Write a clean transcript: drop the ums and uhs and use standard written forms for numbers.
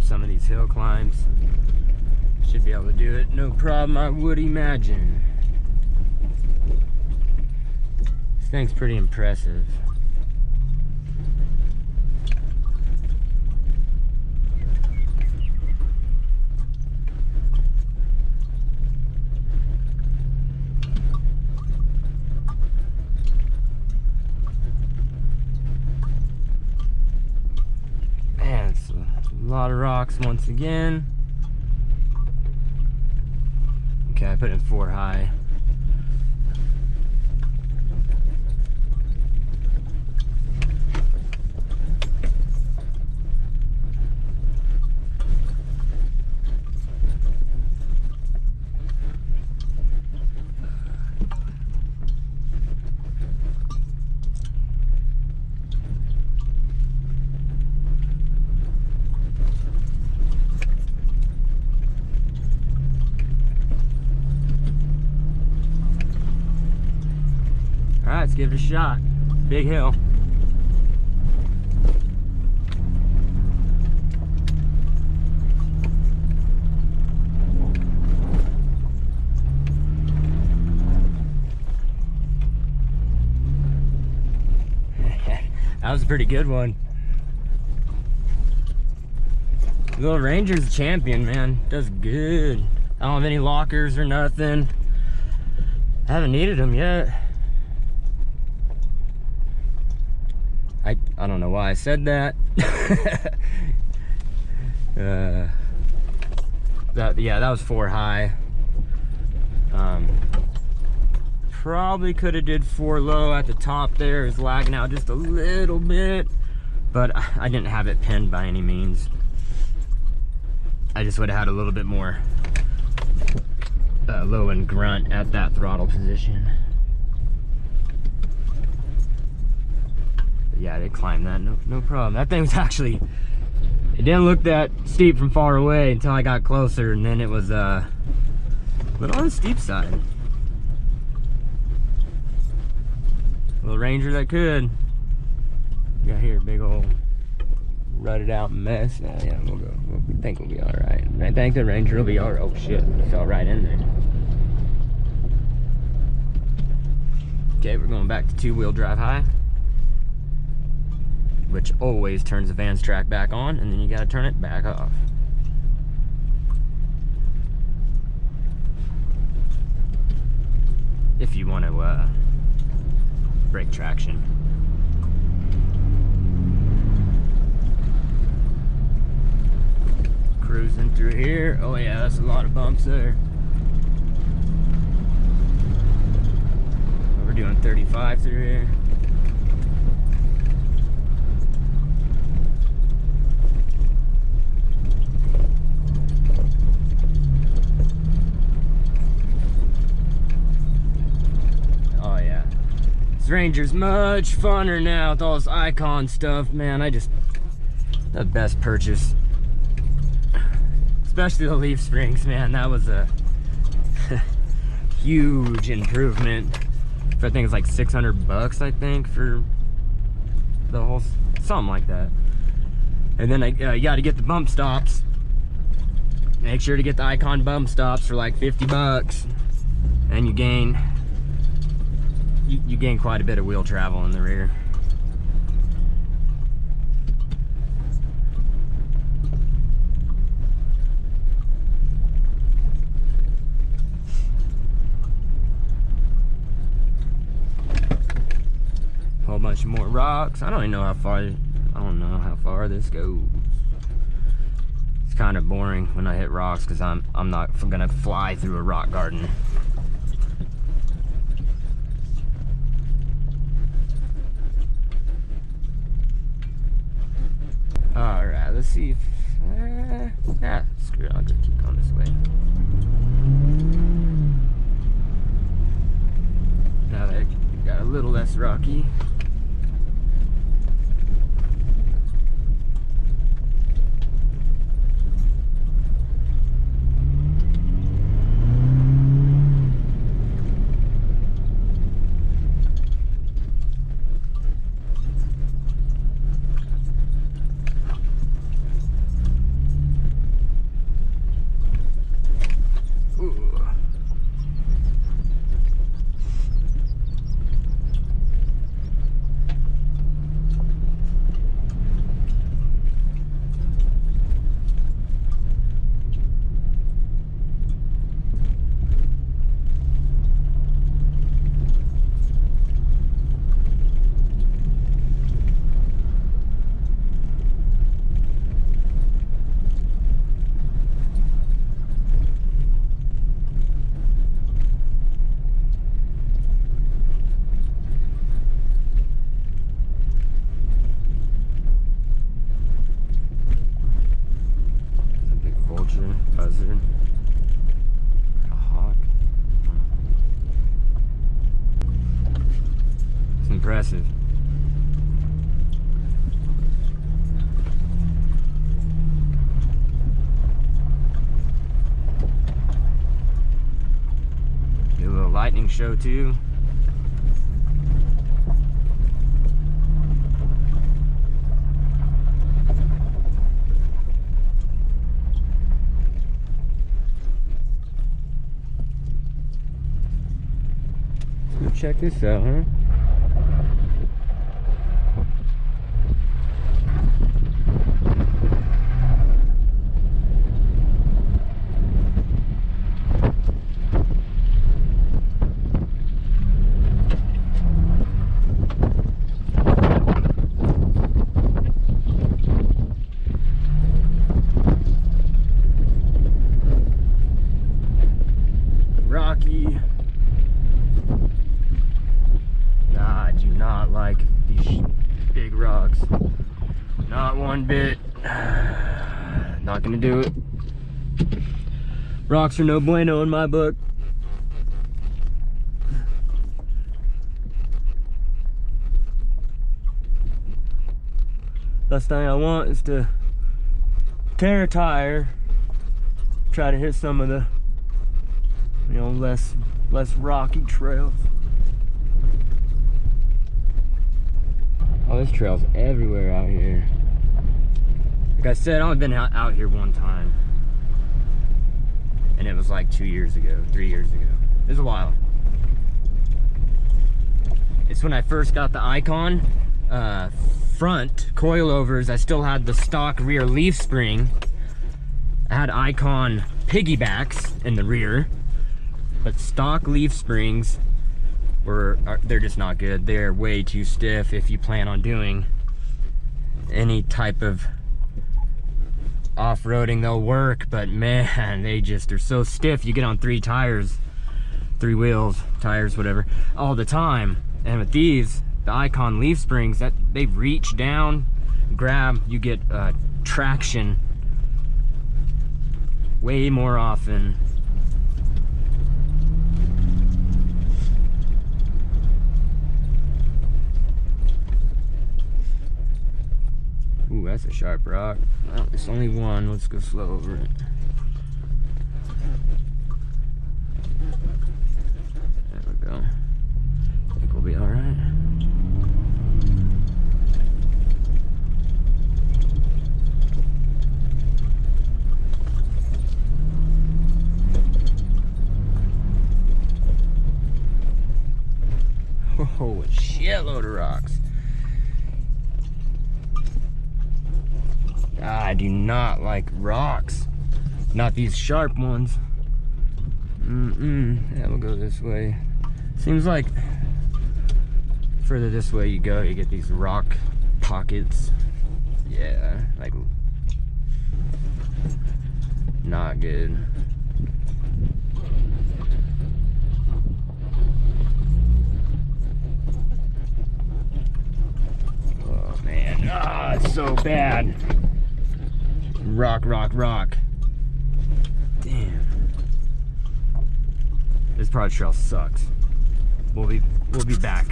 some of these hill climbs. Should be able to do it, no problem, I would imagine. This thing's pretty impressive. Man, it's a lot of rocks once again. Okay, I put in 4 high. Alright, let's give it a shot. Big hill. That was a pretty good one. Little Ranger's a champion, man. Does good. I don't have any lockers or nothing. I haven't needed them yet. I don't know why I said that. Yeah, that was 4 high. Probably could have did 4 low at the top there. It's lagging out just a little bit, but I didn't have it pinned by any means. I just would have had a little bit more low and grunt at that throttle position. But yeah, I did climb that, no problem. That thing was actually, it didn't look that steep from far away until I got closer, and then it was a little on the steep side. Little Ranger that could. Got here, big old rutted out mess. Yeah, we'll go. We think we'll be all right. I think the Ranger will be all right. Oh shit, it fell right in there. Okay, we're going back to 2-wheel drive high, which always turns the van's track back on, and then you gotta turn it back off. If you want to brake traction. Cruising through here. Oh yeah, that's a lot of bumps there. We're doing 35 through here. Oh yeah. This Ranger's much funner now with all this Icon stuff, man. The best purchase. Especially the leaf springs, man. That was a huge improvement. I think it's like 600 bucks, I think, for the whole, something like that. And then you got to get the bump stops. Make sure to get the Icon bump stops for like 50 bucks, and you gain quite a bit of wheel travel in the rear. Whole bunch of more rocks. I don't even know how far this goes. It's kind of boring when I hit rocks because I'm not gonna fly through a rock garden. All right, let's see if screw it, I'll just keep going this way. Now that it got a little less rocky. morning show too. Let's go check this out, huh? Rocky. Nah, I do not like these big rocks. Not one bit. Not gonna do it. Rocks are no bueno in my book. Last thing I want is to tear a tire, try to hit some of the, you know, less rocky trails. Oh, there's trails everywhere out here. Like I said, I've only been out here one time. And it was like 2 years ago, 3 years ago. It was a while. It's when I first got the Icon front coilovers. I still had the stock rear leaf spring. I had Icon piggybacks in the rear. But stock leaf springs they're just not good. They're way too stiff if you plan on doing any type of off-roading. They'll work, but man, they just are so stiff. You get on 3 wheels, tires, whatever, all the time. And with these, the Icon leaf springs, that they reach down, grab, you get traction way more often. Ooh, that's a sharp rock. Well, it's only one. Let's go slow over it. There we go. I think we'll be all right. Oh, a shitload of rocks. I do not like rocks. Not these sharp ones. Yeah, we'll go this way. Seems like further this way you go, you get these rock pockets. Yeah, like not good. Oh man, it's so bad. Rock. Damn. This prod trail sucks. We'll be back.